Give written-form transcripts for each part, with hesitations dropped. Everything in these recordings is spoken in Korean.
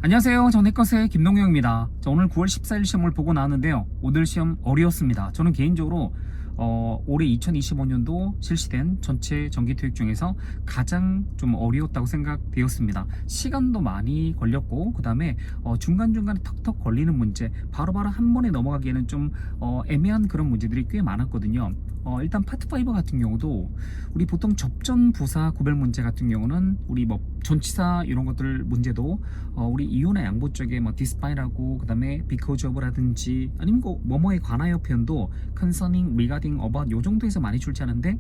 안녕하세요. 전 해커스의 김동영입니다. 오늘 9월 14일 시험을 보고 나왔는데요. 오늘 시험 어려웠습니다. 저는 개인적으로 올해 2025년도 실시된 전체 정기토익 중에서 가장 좀 어려웠다고 생각되었습니다. 시간도 많이 걸렸고 그 다음에 중간중간에 턱턱 걸리는 문제 바로바로 한 번에 넘어가기에는 좀 애매한 그런 문제들이 꽤 많았거든요. 일단 파트 5 같은 경우도 우리 보통 접전 부사 구별 문제 같은 경우는 우리 뭐 전치사 이런 것들 문제도 우리 이유나 양보 쪽에 뭐 dispite라고 그 다음에 because of라든지 아니면 뭐뭐에 관하여 표현도 concerning, regarding, about 요 정도에서 많이 출제하는데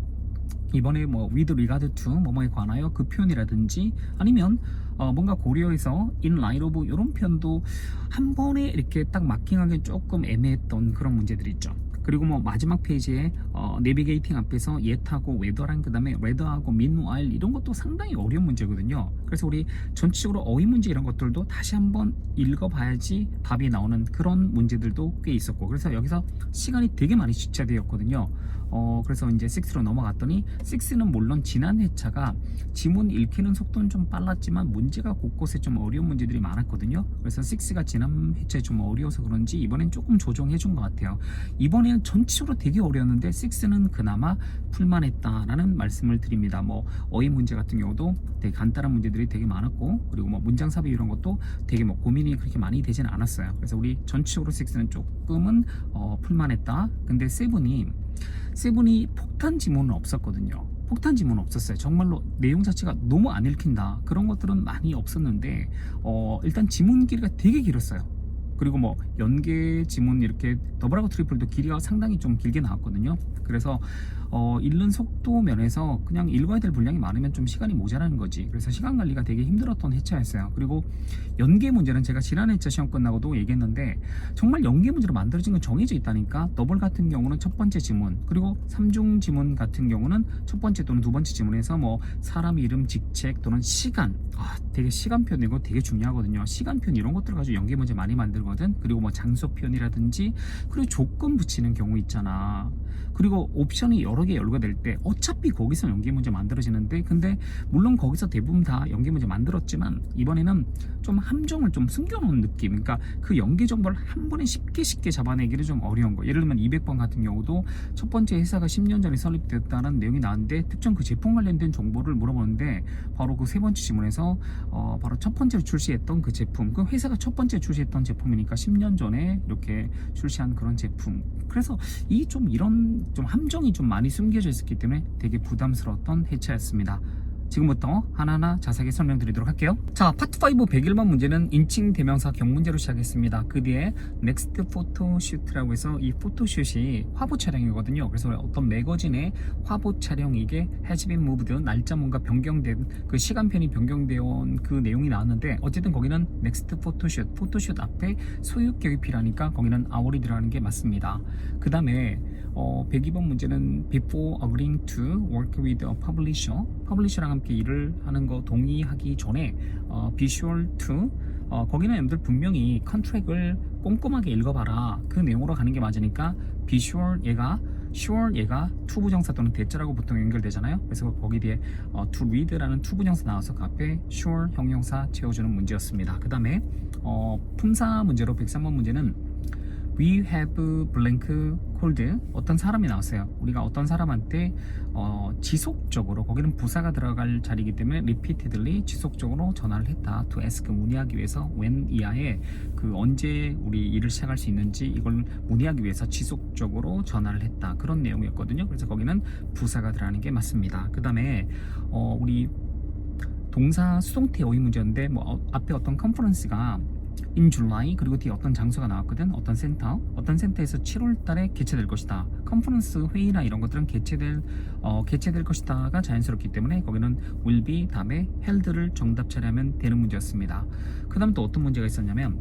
이번에 뭐 with regard to 뭐뭐에 관하여 그 표현이라든지 아니면 뭔가 고려해서 in light of 이런 표현도 한 번에 이렇게 딱 마킹하기 조금 애매했던 그런 문제들이 있죠. 그리고 뭐 마지막 페이지에 내비게이팅 앞에서 yet하고 whether랑 그 다음에 rather하고 meanwhile 이런 것도 상당히 어려운 문제거든요. 그래서 우리 전체적으로 어휘 문제 이런 것들도 다시 한번 읽어봐야지 답이 나오는 그런 문제들도 꽤 있었고, 그래서 여기서 시간이 되게 많이 지체되었거든요. 그래서 이제 6로 넘어갔더니 6는 물론 지난 회차가 지문 읽히는 속도는 좀 빨랐지만 문제가 곳곳에 좀 어려운 문제들이 많았거든요. 그래서 6가 지난 회차에 좀 어려워서 그런지 이번엔 조금 조정해 준 것 같아요. 이번에는 전체적으로 되게 어려웠는데 6는 그나마 풀만했다라는 말씀을 드립니다. 뭐 어휘 문제 같은 경우도 되게 간단한 문제들이 되게 많았고, 그리고 뭐 문장 삽입 이런 것도 되게 뭐 고민이 그렇게 많이 되지는 않았어요. 그래서 우리 전체적으로 6는 조금은 풀만했다. 근데 7이 폭탄 지문은 없었거든요. 폭탄 지문은 없었어요. 정말로 내용 자체가 너무 안 읽힌다 그런 것들은 많이 없었는데 일단 지문 길이가 되게 길었어요. 그리고 뭐 연계 지문 이렇게 더블하고 트리플도 길이가 상당히 좀 길게 나왔거든요. 그래서 읽는 속도 면에서 그냥 읽어야 될 분량이 많으면 좀 시간이 모자라는 거지. 그래서 시간 관리가 되게 힘들었던 회차였어요. 그리고 연계 문제는 제가 지난 회차 시험 끝나고도 얘기했는데 정말 연계 문제로 만들어진 건 정해져 있다니까. 더블 같은 경우는 첫 번째 지문, 그리고 3중 지문 같은 경우는 첫 번째 또는 두 번째 지문에서 뭐 사람 이름, 직책 또는 시간, 되게 시간 표현 이거 되게 중요하거든요. 시간 표현 이런 것들 가지고 연계 문제 많이 만들거든. 그리고 뭐 장소 표현이라든지, 그리고 조건 붙이는 경우 있잖아. 그리고 옵션이 여러 개 열거될 때 어차피 거기서 연계 문제 만들어지는데, 근데 물론 거기서 대부분 다 연계 문제 만들었지만 이번에는 좀 함정을 좀 숨겨놓은 느낌. 그러니까 그 연계 정보를 한 번에 쉽게 잡아내기를 좀 어려운 거. 예를 들면 200번 같은 경우도 첫 번째 회사가 10년 전에 설립됐다는 내용이 나왔는데 특정 그 제품 관련된 정보를 물어보는데 바로 그 세 번째 지문에서 바로 첫 번째로 출시했던 그 제품, 그 회사가 첫 번째 출시했던 제품이니까 10년 전에 이렇게 출시한 그런 제품. 그래서 이런 좀 함정이 좀 많이 숨겨져 있었기 때문에 되게 부담스러웠던 회차였습니다. 지금부터 하나하나 자세하게 설명드리도록 할게요. 자, 파트 5 101번 문제는 인칭 대명사 경문제로 시작했습니다. 그 뒤에 넥스트 포토shoot라고 해서 이 포토슛이 화보 촬영이거든요. 그래서 어떤 매거진의 화보 촬영, 이게 has been moved, 날짜 뭔가 변경된 그 시간편이 변경되어 온 그 내용이 나왔는데, 어쨌든 거기는 넥스트 포토슛, 포토슛 앞에 소유격이 필요하니까 거기는 hour이 들어가는 게 맞습니다. 그 다음에 102번 문제는 before agreeing to work with a publisher, 퍼블리셔랑 함께 일을 하는 거 동의하기 전에 be sure to, 거기는 여러분들 분명히 컨트랙을 꼼꼼하게 읽어봐라 그 내용으로 가는 게 맞으니까 be sure 얘가 to 부정사 또는 대자라고 보통 연결되잖아요. 그래서 거기 뒤에 to read라는 to 부정사 나와서 그 앞에 sure 형용사 채워주는 문제였습니다. 그 다음에 품사 문제로 103번 문제는 We have blank called, 어떤 사람이 나왔어요. 우리가 어떤 사람한테 지속적으로, 거기는 부사가 들어갈 자리이기 때문에 repeatedly 지속적으로 전화를 했다. to ask, 문의하기 위해서 when 이하에 그 언제 우리 일을 시작할 수 있는지 이걸 문의하기 위해서 지속적으로 전화를 했다. 그런 내용이었거든요. 그래서 거기는 부사가 들어가는 게 맞습니다. 그 다음에 우리 동사 수동태 어휘 문제였는데 뭐 앞에 어떤 컨퍼런스가 in July, 그리고 뒤에 어떤 장소가 나왔거든. 어떤 센터에서 7월 달에 개최될 것이다. 컨퍼런스 회의나 이런 것들은 개최될 것이다가 자연스럽기 때문에 거기는 will be 다음에 held를 정답 처리하면 되는 문제였습니다. 그 다음 또 어떤 문제가 있었냐면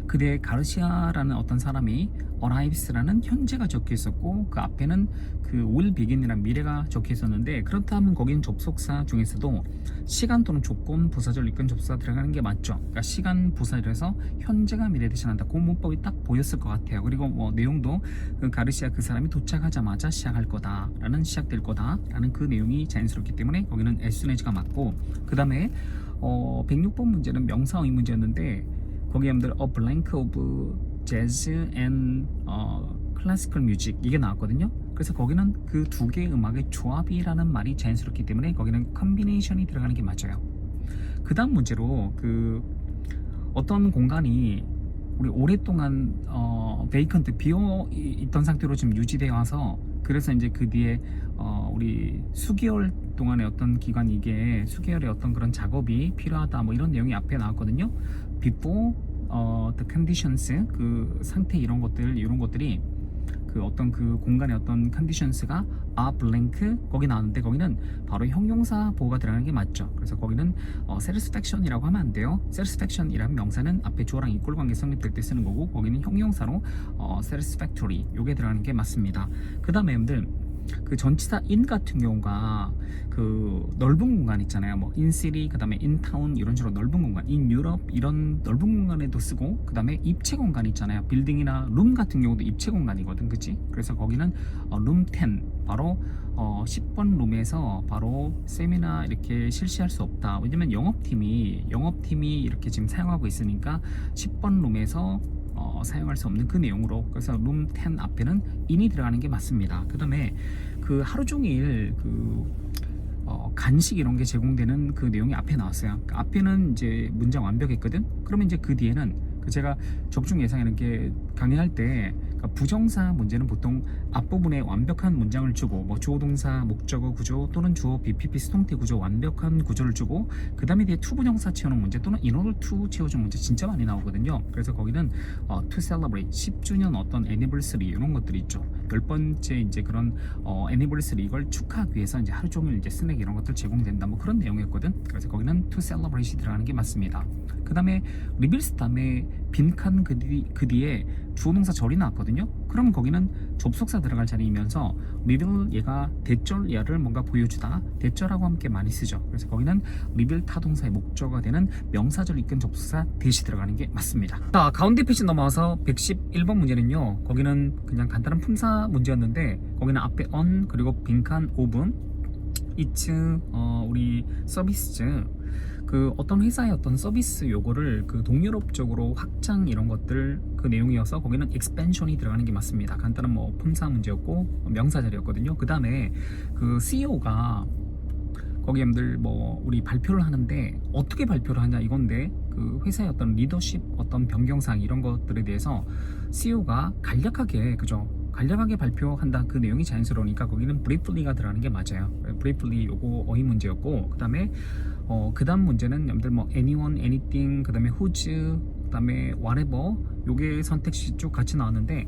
그때 가르시아라는 어떤 사람이 arrives라는 현재가 적혀 있었고 그 앞에는 그 will begin이라는 미래가 적혀 있었는데, 그렇다면 거긴 접속사 중에서도 시간 또는 조건, 부사절, 이끈 접수가 들어가는 게 맞죠. 그러니까 시간, 부사절에서 현재가 미래 대신한다. 그 문법이 딱 보였을 것 같아요. 그리고 뭐 내용도 그 가르시아 그 사람이 도착하자마자 시작할 거다라는, 시작될 거다라는 그 내용이 자연스럽기 때문에 거기는 as soon as가 맞고, 그 다음에 106번 문제는 명사 의의 문제였는데 거기 여러분들 A blank of jazz and classical music 이게 나왔거든요. 그래서 거기는 그 두 개의 음악의 조합이라는 말이 자연스럽기 때문에 거기는 combination이 들어가는 게 맞아요. 그 다음 문제로 그 어떤 공간이 우리 오랫동안 베이컨트 비어 있던 상태로 지금 유지되어 와서 그래서 이제 그 뒤에 우리 수개월 동안의 어떤 기간 이게 수개월의 어떤 그런 작업이 필요하다 뭐 이런 내용이 앞에 나왔거든요. Before the conditions 그 상태 이런 것들이 그 어떤 그 공간의 어떤 conditions가 are blank 거기 나왔는데 거기는 바로 형용사 보호가 들어가는 게 맞죠. 그래서 거기는 satisfaction이라고 하면 안 돼요. satisfaction이라는 명사는 앞에 주어랑 이꼴 관계 성립될 때 쓰는 거고 거기는 형용사로 satisfactory 요게 들어가는 게 맞습니다. 그 다음에 여러분들 그 전치사 in 같은 경우가 그 넓은 공간 있잖아요. 뭐 in city 그 다음에 in town 이런 식으로 넓은 공간 in Europe 이런 넓은 공간에도 쓰고 그 다음에 입체 공간 있잖아요. 빌딩이나 룸 같은 경우도 입체 공간이거든 그치? 그래서 거기는 룸 10 바로 10번 룸에서 바로 세미나 이렇게 실시할 수 없다. 왜냐면 영업팀이 이렇게 지금 사용하고 있으니까 10번 룸에서 사용할 수 없는 그 내용으로 그래서 룸 10 앞에는 in이 들어가는 게 맞습니다. 그 다음에 그 하루 종일 그 간식 이런 게 제공되는 그 내용이 앞에 나왔어요. 그 앞에는 이제 문장 완벽했거든. 그러면 이제 그 뒤에는 그 제가 적중 예상 이렇게 강의할 때 그러니까 부정사 문제는 보통 앞부분에 완벽한 문장을 주고 뭐 주어 동사 목적어 구조 또는 주어 BPP 수동태 구조 완벽한 구조를 주고 그 다음에 뒤에 투부정사 채우는 문제 또는 in order to 채워주는 문제 진짜 많이 나오거든요. 그래서 거기는 to celebrate 10주년 어떤 anniversary 이런 것들이 있죠. 10번째 이제 그런 anniversary 이걸 축하하기 위해서 이제 하루 종일 이제 스낵 이런 것들 제공된다 뭐 그런 내용이었거든. 그래서 거기는 to celebrate이 들어가는 게 맞습니다. 그 다음에 리빌스 다음에 빈칸 그 뒤에 주어동사 절이 나왔거든요. 그러면 거기는 접속사 들어갈 자리이면서 리빌 얘가 대절야를 뭔가 보여주다 대절하고 함께 많이 쓰죠. 그래서 거기는 리빌 타동사의 목적어가 되는 명사절 이끈 접속사 대시 들어가는 게 맞습니다. 자 가운데 페이지 넘어와서 111번 문제는요. 거기는 그냥 간단한 품사 문제였는데 거기는 앞에 on 그리고 빈칸 of it's 우리 서비스 그 어떤 회사의 어떤 서비스 요거를 그 동유럽적으로 확장 이런 것들 그 내용이어서 거기는 expansion이 들어가는 게 맞습니다. 간단한 뭐 품사 문제였고 명사 자리였거든요. 그 다음에 그 CEO가 거기 여러분들 뭐 우리 발표를 하는데 어떻게 발표를 하냐 이건데 그 회사의 어떤 리더십 어떤 변경사항 이런 것들에 대해서 CEO가 간략하게 그죠? 간략하게 발표한다 그 내용이 자연스러우니까 거기는 briefly가 들어가는 게 맞아요. briefly 요거 어휘 문제였고 그 다음에 그 다음 문제는 여러분들 뭐 anyone, anything, 그 다음에 whose, 그 다음에 whatever 요게 선택지 쭉 같이 나왔는데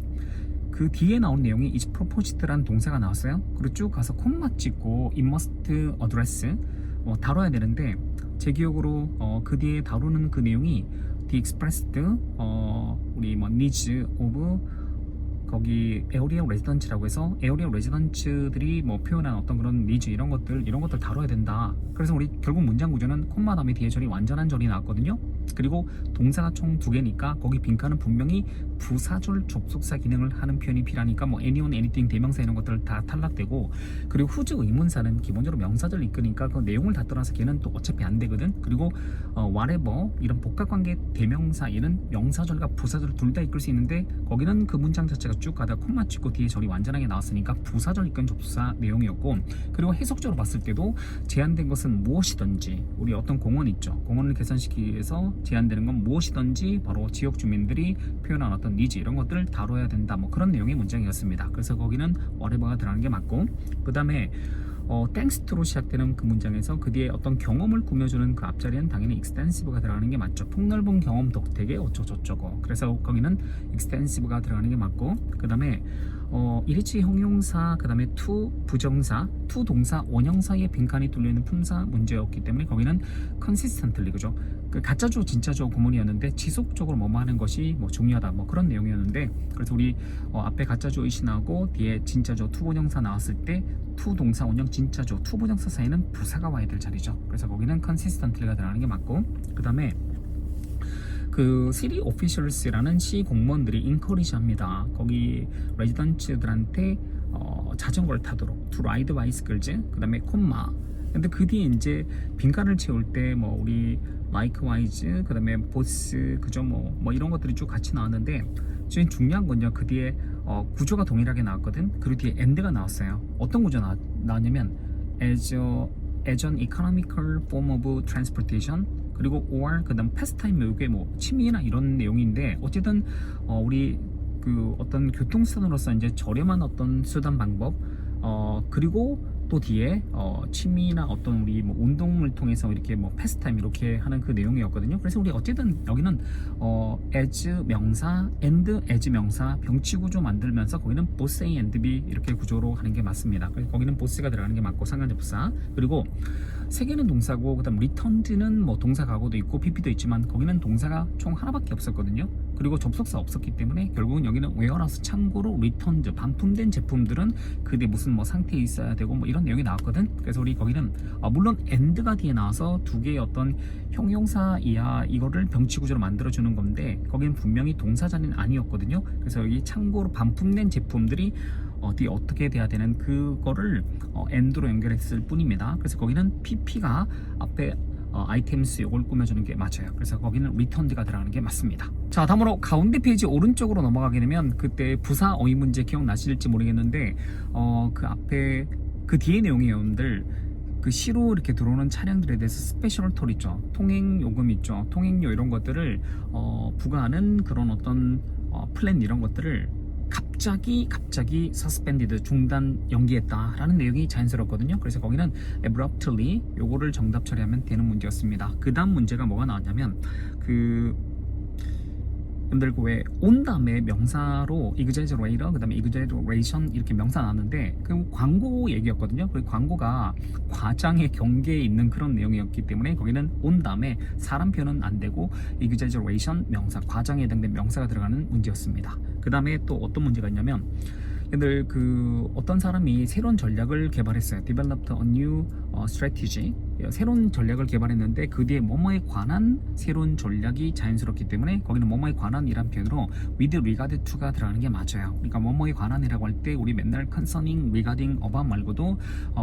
그 뒤에 나온 내용이 is proposed라는 동사가 나왔어요. 그리고 쭉 가서 콤마 찍고 it must address 다뤄야 되는데 제 기억으로 그 뒤에 다루는 그 내용이 the expressed 우리 뭐 needs of 거기 에어리어 레지던츠라고 해서 에어리어 레지던츠들이 뭐 표현한 어떤 그런 니즈 이런 것들 다뤄야 된다. 그래서 우리 결국 문장 구조는 콤마 다음에 뒤에 절이 완전한 절이 나왔거든요. 그리고 동사가 총 2개니까 거기 빈칸은 분명히 부사절 접속사 기능을 하는 표현이 필요하니까 뭐 anyone, anything 대명사 이런 것들 다 탈락되고 그리고 whose 의문사는 기본적으로 명사절 이끄니까 그 내용을 다 떠나서 걔는 또 어차피 안 되거든. 그리고 whatever 이런 복합관계 대명사 얘는 명사절과 부사절 둘 다 이끌 수 있는데 거기는 그 문장 자체가 쭉 가다 콤마 찍고 뒤에 절이 완전하게 나왔으니까 부사절 이끈 접속사 내용이었고 그리고 해석적으로 봤을 때도 제한된 것은 무엇이든지 우리 어떤 공원 있죠. 공원을 개선시키기 위해서 제한되는 건 무엇이든지 바로 지역 주민들이 표현한 어떤 니즈 이런 것들을 다뤄야 된다 뭐 그런 내용의 문장이었습니다. 그래서 거기는 whatever가 들어가는 게 맞고 그 다음에 thanks to로 시작되는 그 문장에서 그 뒤에 어떤 경험을 꾸며주는 그 앞자리는 당연히 extensive가 들어가는 게 맞죠. 폭넓은 경험 덕택에 어쩌고저쩌고 그래서 거기는 extensive가 들어가는 게 맞고 그 다음에 일치 형용사 그 다음에 to 부정사 to 동사 원형사의 빈칸이 뚫려있는 품사 문제였기 때문에 거기는 consistently 그죠. 그 가짜죠 진짜죠 구문이었는데 지속적으로 뭐뭐 하는 것이 뭐 중요하다 뭐 그런 내용이었는데 그래서 우리 앞에 가짜죠 의시 나오고 뒤에 진짜죠 to 원형사 나왔을 때 to 동사 원형 진짜죠 to 부정사 사이는 부사가 와야 될 자리죠. 그래서 거기는 consistently가 들어가는 게 맞고 그 다음에 그 city officials라는 시 공무원들이 encourage 합니다. 거기 레지던츠들한테 자전거를 타도록 to ride bicycles 그 다음에 콤마 근데 그 뒤에 이제 빈칸을 채울 때 뭐 우리 likewise 그다음에 both 그죠 뭐 이런 것들이 쭉 같이 나왔는데 제일 중요한 건요 그 뒤에 구조가 동일하게 나왔거든. 그리고 뒤에 and가 나왔어요. 어떤 구조 나왔냐면 as an economical form of transportation 그리고 or 그다음 pastime 이게 뭐 취미나 이런 내용인데 어쨌든 우리 그 어떤 교통수단으로서 이제 저렴한 어떤 수단 방법 그리고 또 뒤에 취미나 어떤 우리 뭐 운동을 통해서 이렇게 뭐 패스타임 이렇게 하는 그 내용이었거든요. 그래서 우리 어쨌든 여기는 as 명사 and as 명사 병치 구조 만들면서 거기는 both A and B 이렇게 구조로 하는 게 맞습니다. 그래서 거기는 both가 들어가는 게 맞고 상관접사 그리고 세 개는 동사고 그다음 returned는 뭐 동사 가고도 있고 PP도 있지만 거기는 동사가 총 하나밖에 없었거든요. 그리고 접속사 없었기 때문에 결국은 여기는 warehouse 창고로 returned 반품된 제품들은 그게 무슨 뭐 상태에 있어야 되고 뭐 이런 내용이 나왔거든. 그래서 우리 거기는 물론 and가 뒤에 나와서 두 개의 어떤 형용사 이하 이거를 병치 구조로 만들어주는 건데 거기는 분명히 동사 자리는 아니었거든요. 그래서 여기 창고로 반품된 제품들이 어디 어떻게 돼야 되는 그거를 and로 연결했을 뿐입니다. 그래서 거기는 pp가 앞에 items 이걸 꾸며주는 게 맞아요. 그래서 거기는 returned가 들어가는 게 맞습니다. 자, 다음으로 가운데 페이지 오른쪽으로 넘어가게 되면 그때 부사 어휘 문제 기억나실지 모르겠는데 그 앞에 그 뒤에 내용이 여러분들 그 시로 이렇게 들어오는 차량들에 대해서 스페셜 톨 있죠. 통행 요금 있죠. 통행료 이런 것들을 부과하는 그런 어떤 플랜 이런 것들을 갑자기 suspended 중단 연기했다라는 내용이 자연스럽거든요. 그래서 거기는 abruptly 요거를 정답 처리하면 되는 문제였습니다. 그 다음 문제가 뭐가 나왔냐면 여러분들 왜 온 다음에 명사로 exaggerate 그 다음에 exaggeration 이렇게 명사 나왔는데 그 광고 얘기였거든요. 그 광고가 과장의 경계에 있는 그런 내용이었기 때문에 거기는 온 다음에 사람 표현은 안 되고 exaggeration 명사 과장에 해당된 명사가 들어가는 문제였습니다. 그 다음에 또 어떤 문제가 있냐면 얘들 어떤 사람이 새로운 전략을 개발했어요. developed a new strategy. 새로운 전략을 개발했는데 그 뒤에 뭐뭐에 관한 새로운 전략이 자연스럽기 때문에 거기는 뭐뭐에 관한이란 표현으로 with regard to가 들어가는 게 맞아요. 그러니까 뭐뭐에 관한이라고 할 때 우리 맨날 concerning, regarding, about 말고도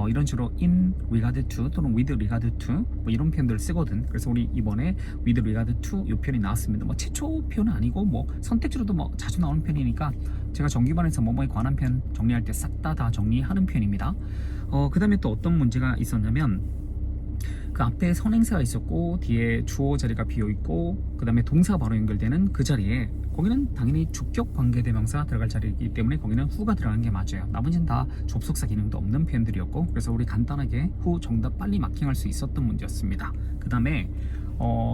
이런 식으로 in regard to 또는 with regard to 뭐 이런 표현들을 쓰거든. 그래서 우리 이번에 with regard to 이 표현이 나왔습니다. 뭐 최초 표현은 아니고 뭐 선택지로도 뭐 자주 나오는 표현이니까 제가 정기반에서 뭐뭐에 관한 표현 정리할 때 싹 다 정리하는 표현입니다. 그 다음에 또 어떤 문제가 있었냐면 그 앞에 선행사가 있었고 뒤에 주어 자리가 비어있고 그 다음에 동사가 바로 연결되는 그 자리에 거기는 당연히 주격 관계대명사 들어갈 자리이기 때문에 거기는 who가 들어가는 게 맞아요. 나머지는 다 접속사 기능도 없는 표현들이었고 그래서 우리 간단하게 who 정답 빨리 마킹할 수 있었던 문제였습니다. 그 다음에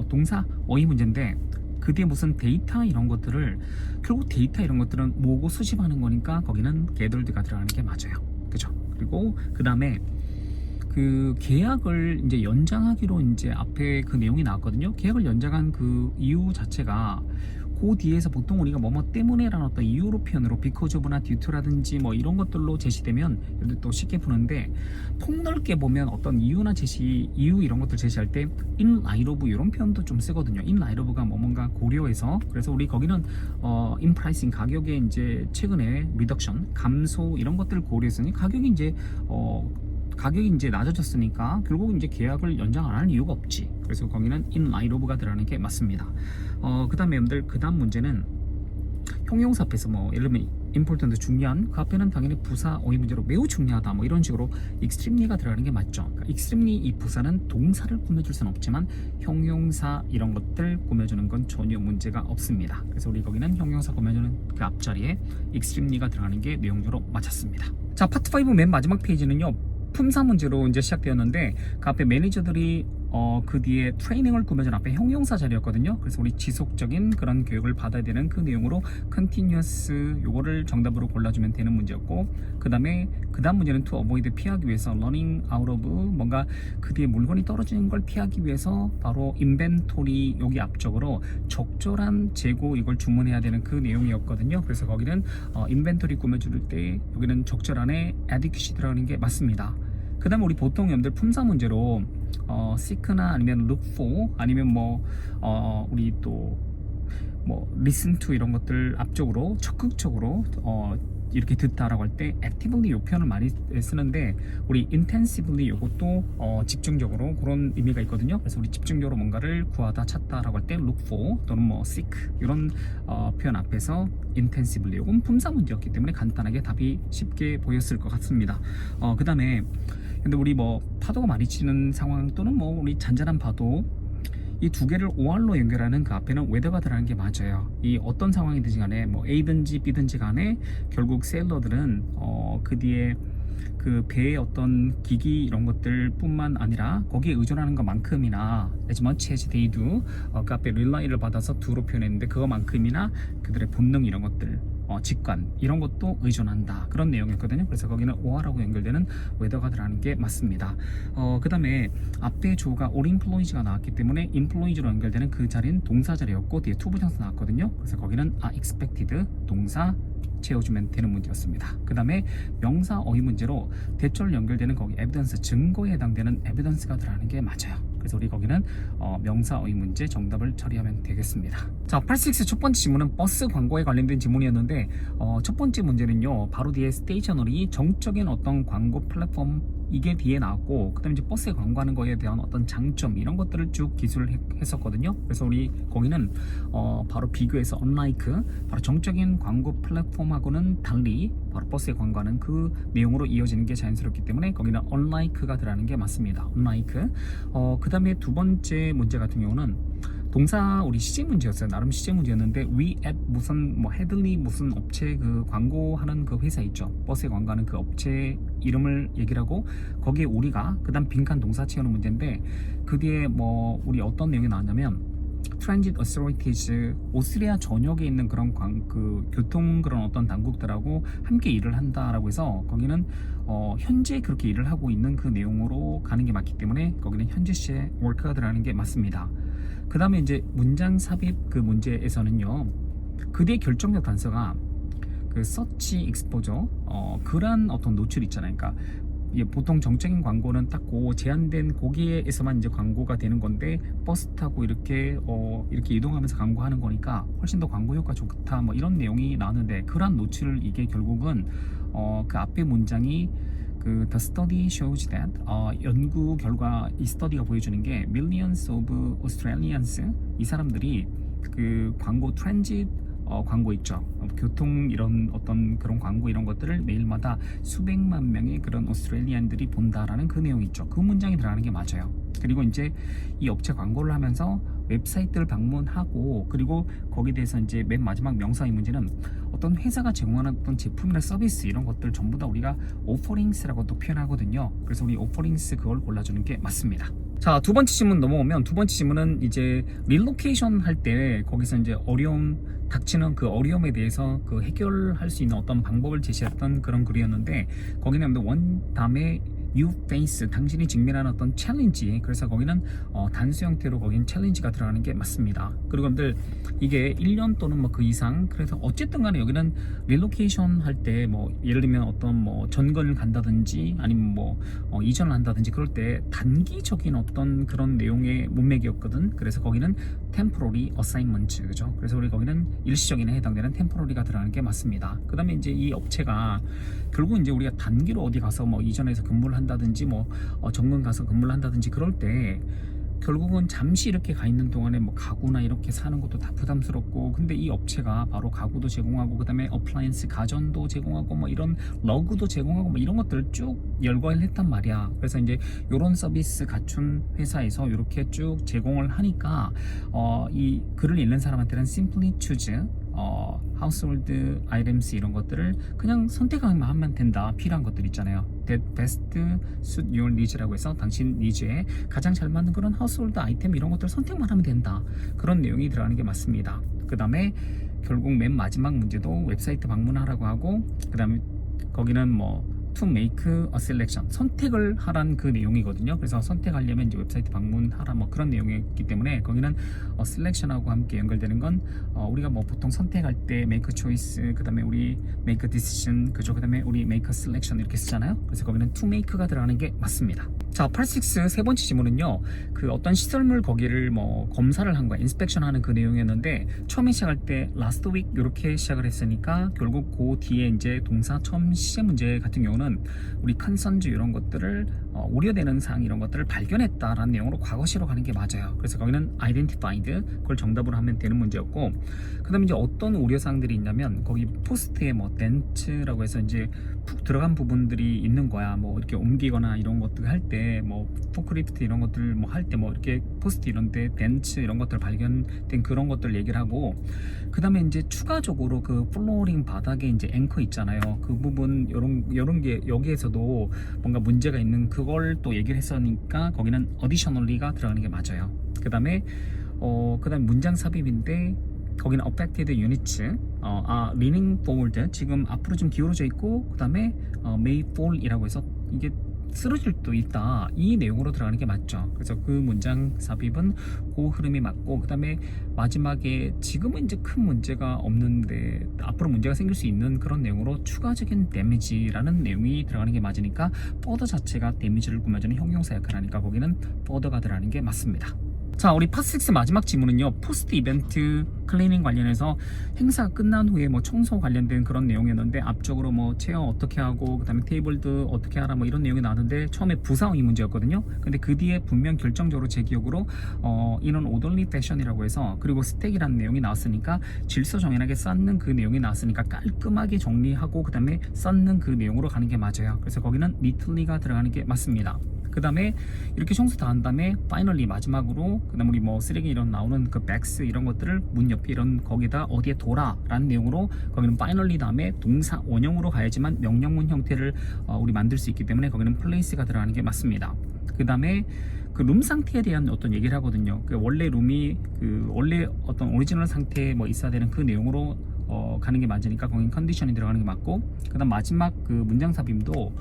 동사 어휘 문제인데 그 뒤에 무슨 데이터 이런 것들을 결국 데이터 이런 것들은 모으고 수집하는 거니까 거기는 gathered가 들어가는 게 맞아요. 그죠? 그리고 그 다음에 그 계약을 이제 연장하기로 이제 앞에 그 내용이 나왔거든요. 계약을 연장한 그 이유 자체가 그 뒤에서 보통 우리가 뭐뭐 때문에라는 어떤 이유로 표현으로 because of나 due to라든지 뭐 이런 것들로 제시되면 여러분들 또 쉽게 푸는데 폭넓게 보면 어떤 이유나 이유 이런 것들 제시할 때 in light of 이런 표현도 좀 쓰거든요. in light of가 뭔가 고려해서 그래서 우리 거기는 in pricing 가격에 이제 최근에 reduction 감소 이런 것들을 고려했으니 가격이 이제 낮아졌으니까 결국 이제 계약을 연장 안 하는 이유가 없지. 그래서 거기는 in light of가 들어가는 게 맞습니다. 그 다음에 여러분들 그 다음 문제는 형용사 앞에서 뭐 예를 들면 important 중요한 그 앞에는 당연히 부사 어휘 문제로 매우 중요하다 뭐 이런 식으로 extremely가 들어가는 게 맞죠. 그러니까 extremely 이 부사는 동사를 꾸며줄 수는 없지만 형용사 이런 것들 꾸며주는 건 전혀 문제가 없습니다. 그래서 우리 거기는 형용사 꾸며주는 그 앞자리에 extremely가 들어가는 게 내용적으로 맞았습니다. 자, 파트 5 맨 마지막 페이지는요. 품사 문제로 이제 시작되었는데 그 앞에 매니저들이 그 뒤에 트레이닝을 꾸며준 앞에 형용사 자리였거든요. 그래서 우리 지속적인 그런 교육을 받아야 되는 그 내용으로 continuous 요거를 정답으로 골라주면 되는 문제였고 그 다음 문제는 to avoid 피하기 위해서 running out of 뭔가 그 뒤에 물건이 떨어지는 걸 피하기 위해서 바로 inventory 여기 앞쪽으로 적절한 재고 이걸 주문해야 되는 그 내용이었거든요. 그래서 거기는 inventory 꾸며줄 때 여기는 적절한에 adequacy 들어가는 게 맞습니다. 그 다음에 우리 보통 여러분들 품사 문제로 seek나 아니면 look for 아니면 우리 또 listen to 이런 것들 앞쪽으로 적극적으로 이렇게 듣다라고 할 때 actively 요 표현을 많이 쓰는데 우리 intensively 요것도 집중적으로 그런 의미가 있거든요. 그래서 우리 집중적으로 뭔가를 구하다 찾다라고 할 때 look for 또는 뭐 seek 이런 표현 앞에서 intensively 요건 품사 문제였기 때문에 간단하게 답이 쉽게 보였을 것 같습니다. 그 다음에 근데 우리 뭐 파도가 많이 치는 상황 또는 뭐 우리 잔잔한 파도 이 두 개를 OR로 연결하는 그 앞에는 웨더가 들어가는 게 맞아요. 이 어떤 상황이든지 간에 뭐 A든지 B든지 간에 결국 세일러들은 그 뒤에 그 배의 어떤 기기 이런 것들 뿐만 아니라 거기에 의존하는 것만큼이나 as much as they do 그 앞에 릴라이를 받아서 do로 표현했는데 그것만큼이나 그들의 본능 이런 것들 직관 이런 것도 의존한다 그런 내용이었거든요. 그래서 거기는 OR하고 연결되는 웨더가 들어가는 게 맞습니다. 그 다음에 앞에 주어가 all employees가 나왔기 때문에 employees로 연결되는 그 자리는 동사 자리였고 뒤에 to 부정사 나왔거든요. 그래서 거기는 are expected 동사 채워주면 되는 문제였습니다. 그 다음에 명사 어휘 문제로 대절 연결되는 거기 에비던스 증거에 해당되는 에비던스가 들어가는 게 맞아요. 그래서 우리 거기는 명사 어휘 문제 정답을 처리하면 되겠습니다. 자, 86 첫 번째 질문은 버스 광고에 관련된 질문이었는데 첫 번째 문제는요 바로 뒤에 스테이셔너리 정적인 어떤 광고 플랫폼 이게 뒤에 나왔고 그 다음에 이제 버스에 광고하는 거에 대한 어떤 장점 이런 것들을 쭉 기술을 했었거든요. 그래서 우리 거기는 바로 비교해서 unlike 바로 정적인 광고 플랫폼하고는 달리 바로 버스에 광고하는 그 내용으로 이어지는 게 자연스럽기 때문에 거기는 unlike가 들어가는 게 맞습니다. unlike 그 다음에 두 번째 문제 같은 경우는 동사 우리 시제 문제였어요. 나름 시제 문제였는데 we at 무슨 뭐 헤들리 무슨 업체 그 광고하는 그 회사 있죠. 버스에 광고하는 그 업체 이름을 얘기를 하고 거기에 우리가 그다음 빈칸 동사 채우는 문제인데 그 뒤에 뭐 우리 어떤 내용이 나왔냐면 Transit Authorities 오스트리아 전역에 있는 그런 그 교통 그런 어떤 당국들하고 함께 일을 한다라고 해서 거기는 현재 그렇게 일을 하고 있는 그 내용으로 가는 게 맞기 때문에 거기는 현재 시에 work가 들어가는 게 맞습니다. 그 다음에 이제 문장 삽입 그 문제에서는요 그 뒤에 결정적 단서가 그 서치 익스포저 그런 어떤 노출 있잖아요. 그러니까 보통 정적인 광고는 딱 그 제한된 거기에서만 이제 광고가 되는 건데 버스 타고 이렇게 이동하면서 광고하는 거니까 훨씬 더 광고 효과 좋다 뭐 이런 내용이 나왔는데 그런 노출을 이게 결국은 그 앞에 문장이 그 The study shows that 연구 결과 이 스터디가 보여주는 게 millions of Australians 이 사람들이 그 광고 트랜짓 광고 있죠. 교통 이런 어떤 그런 광고 이런 것들을 매일마다 수백만 명의 그런 오스트레일리안들이 본다라는 그 내용이 있죠. 그 문장이 들어가는 게 맞아요. 그리고 이제 이 업체 광고를 하면서 웹사이트를 방문하고 그리고 거기에 대해서 이제 맨 마지막 명사의 문제는 어떤 회사가 제공하는 어떤 제품이나 서비스 이런 것들 전부 다 우리가 오퍼링스라고 또 표현하거든요. 그래서 우리 오퍼링스 그걸 골라주는 게 맞습니다. 자, 두 번째 질문 넘어오면 두 번째 질문은 이제 릴로케이션 할 때 거기서 이제 어려움 닥치는 그 어려움에 대해서 그 해결할 수 있는 어떤 방법을 제시했던 그런 글이었는데 거기는 원 다음에 you face 당신이 직면하는 어떤 챌린지 그래서 거기는 단수 형태로 거긴 챌린지가 들어가는 게 맞습니다. 그리고 여러분들 이게 1년 또는 뭐 그 이상 그래서 어쨌든 간에 여기는 릴로케이션 할 때 뭐 예를 들면 어떤 뭐 전건을 간다든지 아니면 뭐 이전을 한다든지 그럴 때 단기적인 어떤 그런 내용의 문맥이었거든. 그래서 거기는 temporary assignment 그죠. 그래서 우리 거기는 일시적인에 해당되는 temporary가 들어가는 게 맞습니다. 그 다음에 이제 이 업체가 결국 이제 우리가 단기로 어디 가서 뭐 이전에서 근무를 한다든지 뭐 정근 가서 근무를 한다든지 그럴 때 결국은 잠시 이렇게 가 있는 동안에 뭐 가구나 이렇게 사는 것도 다 부담스럽고 근데 이 업체가 바로 가구도 제공하고 그 다음에 어플라이언스 가전도 제공하고 뭐 이런 러그도 제공하고 뭐 이런 것들을 쭉 열거를 했단 말이야. 그래서 이제 이런 서비스 갖춘 회사에서 이렇게 쭉 제공을 하니까 이 글을 읽는 사람한테는 simply choose household items 이런 것들을 그냥 선택하면 하면 된다. 필요한 것들 있잖아요. That best suit your needs라고 해서 당신 니즈에 가장 잘 맞는 그런 household 아이템 이런 것들을 선택만 하면 된다. 그런 내용이 들어가는 게 맞습니다. 그 다음에 결국 맨 마지막 문제도 웹사이트 방문하라고 하고 그 다음에 거기는 뭐 to make a selection, 선택을 하란 그 내용이거든요. 그래서 선택하려면 이제 웹사이트 방문하라 뭐 그런 내용이기 때문에 거기는 selection하고 함께 연결되는 건 우리가 뭐 보통 선택할 때 make a choice, 그 다음에 우리 make a decision, 그죠? 그 다음에 우리 make a selection 이렇게 쓰잖아요. 그래서 거기는 to make가 들어가는 게 맞습니다. 자, 86 세 번째 질문은요, 그 어떤 시설물 거기를 뭐 검사를 한 거야, 인스펙션 하는 그 내용이었는데, 처음에 시작할 때 last week 이렇게 시작을 했으니까 결국 그 뒤에 이제 동사 처음 시제 문제 같은 경우는 우리 컨선즈 이런 것들을 우려되는 사항 이런 것들을 발견했다라는 내용으로 과거시로 가는 게 맞아요. 그래서 거기는 identified, 그걸 정답으로 하면 되는 문제였고, 그 다음에 이제 어떤 우려사항들이 있냐면 거기 포스트에 뭐 덴츠라고 해서 이제 푹 들어간 부분들이 있는 거야. 뭐 이렇게 옮기거나 이런 것들 할 때 뭐 포크리프트 이런 것들 뭐 할 때 뭐 이렇게 포스트 이런데 덴츠 이런 것들 발견된 그런 것들 얘기를 하고, 그 다음에 이제 추가적으로 그 플로어링 바닥에 이제 앵커 있잖아요. 그 부분 요런 게 여기에서도 뭔가 문제가 있는 그걸 또 얘기를 했으니까 거기는 additionally가 들어가는 게 맞아요. 그 다음에 문장 삽입인데 거기는 affected units, leaning forward, 지금 앞으로 좀 기울어져 있고, 그 다음에 may fall 이라고 해서 이게 쓰러질 수도 있다, 이 내용으로 들어가는 게 맞죠. 그래서 그 문장 삽입은 그 흐름이 맞고, 그 다음에 마지막에 지금은 이제 큰 문제가 없는데 앞으로 문제가 생길 수 있는 그런 내용으로 추가적인 데미지라는 내용이 들어가는 게 맞으니까 further 자체가 데미지를 꾸며주는 형용사 역할을 하니까 거기는 further가 들어가는 게 맞습니다. 자, 우리 파6 마지막 질문은요, 포스트 이벤트 클리닝 관련해서 행사가 끝난 후에 뭐 청소 관련된 그런 내용이었는데, 앞쪽으로 뭐 체어 어떻게 하고 그 다음에 테이블도 어떻게 하라 뭐 이런 내용이 나왔는데, 처음에 부사형이 문제였거든요. 근데 그 뒤에 분명 결정적으로 제 기억으로 이런 오더리 패션이라고 해서, 그리고 스택이라는 내용이 나왔으니까 질서 정연하게 쌓는 그 내용이 나왔으니까 깔끔하게 정리하고 그 다음에 쌓는 그 내용으로 가는 게 맞아요. 그래서 거기는 neatly가 들어가는 게 맞습니다. 그 다음에 이렇게 청소 다 한 다음에 파이널리 마지막으로, 그 다음 우리 뭐 쓰레기 이런 나오는 그 백스 이런 것들을 문 옆에 이런 거기다 어디에 둬라 라는 내용으로, 거기는 파이널리 다음에 동사 원형으로 가야지만 명령문 형태를 우리 만들 수 있기 때문에 거기는 place가 들어가는 게 맞습니다. 그 다음에 그 룸 상태에 대한 어떤 얘기를 하거든요. 그 원래 룸이 그 원래 어떤 오리지널 상태에 뭐 있어야 되는 그 내용으로 가는 게 맞으니까 거긴 컨디션이 들어가는 게 맞고, 그 다음 마지막 그 문장 삽입도,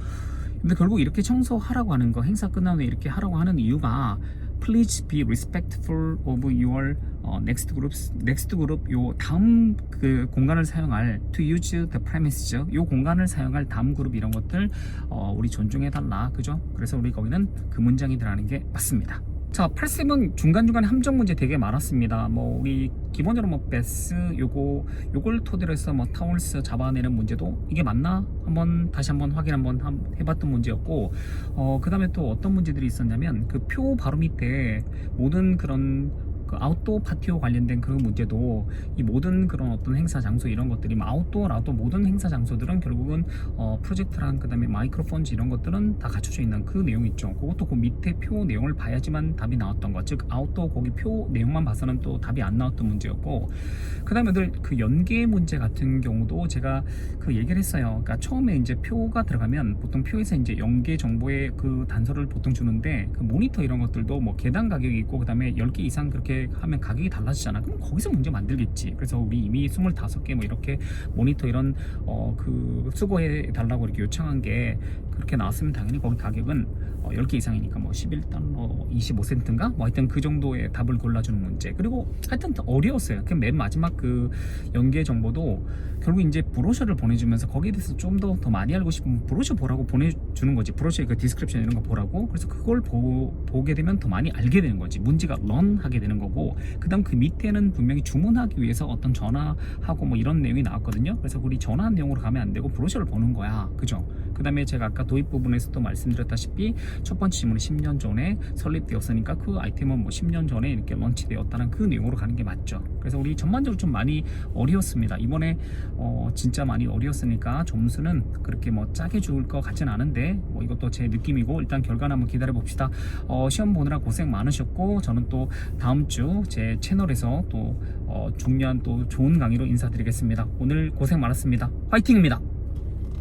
근데 결국 이렇게 청소하라고 하는 거, 행사 끝난 후에 이렇게 하라고 하는 이유가 Please be respectful of your next group, 요 다음 그 공간을 사용할 to use the premises, 요 공간을 사용할 다음 그룹 이런 것들 우리 존중해달라, 그죠? 그래서 우리 거기는 그 문장이 들어가는 게 맞습니다. 자, 87 중간중간에 함정 문제 되게 많았습니다. 뭐 우리 기본적으로 뭐 베스 요걸 토대로 해서 뭐 타월스 잡아내는 문제도 이게 맞나? 다시 한번 확인 한번 해봤던 문제였고, 그 다음에 또 어떤 문제들이 있었냐면 그 표 바로 밑에 모든 그런 그 아웃도어 파티오 관련된 그런 문제도, 이 모든 그런 어떤 행사 장소 이런 것들이 아웃도어라도 모든 행사 장소들은 결국은 프로젝트랑 그 다음에 마이크로폰즈 이런 것들은 다 갖춰져 있는 그 내용 있죠. 그것도 그 밑에 표 내용을 봐야지만 답이 나왔던 것, 즉 아웃도어 거기 표 내용만 봐서는 또 답이 안 나왔던 문제였고, 그 다음에 그 연계 문제 같은 경우도 제가 그 얘기를 했어요. 그러니까 처음에 이제 표가 들어가면 보통 표에서 이제 연계 정보의 그 단서를 보통 주는데, 그 모니터 이런 것들도 뭐 개당 가격이 있고 그 다음에 10개 이상 그렇게 하면 가격이 달라지잖아. 그럼 거기서 문제 만들겠지. 그래서 우리 이미 25개 뭐 이렇게 모니터 이런 그 수거해 달라고 이렇게 요청한 게 그렇게 나왔으면 당연히 거기 가격은 10개 이상이니까 뭐 11달러 25센트인가? 뭐 하여튼 그 정도의 답을 골라주는 문제. 그리고 하여튼 어려웠어요. 그 맨 마지막 그 연계 정보도 결국 이제 브로셔를 보내주면서 거기에 대해서 좀 더 많이 알고 싶으면 브로셔 보라고 보내주는 거지. 브로셔의 그 디스크립션 이런 거 보라고. 그래서 그걸 보게 되면 더 많이 알게 되는 거지. 문제가 런하게 되는 거고, 그 다음 그 밑에는 분명히 주문하기 위해서 어떤 전화하고 뭐 이런 내용이 나왔거든요. 그래서 우리 전화한 내용으로 가면 안 되고 브로셔를 보는 거야. 그죠? 그 다음에 제가 아까 도입 부분에서도 말씀드렸다시피 첫 번째 질문이 10년 전에 설립되었으니까 그 아이템은 뭐 10년 전에 이렇게 런치되었다는 그 내용으로 가는 게 맞죠. 그래서 우리 전반적으로 좀 많이 어려웠습니다. 이번에 진짜 많이 어려웠으니까 점수는 그렇게 뭐 짜게 줄 것 같지는 않은데, 뭐 이것도 제 느낌이고 일단 결과는 한번 기다려 봅시다. 시험 보느라 고생 많으셨고, 저는 또 다음 주 제 채널에서 또 중요한 또 좋은 강의로 인사드리겠습니다. 오늘 고생 많았습니다. 화이팅입니다.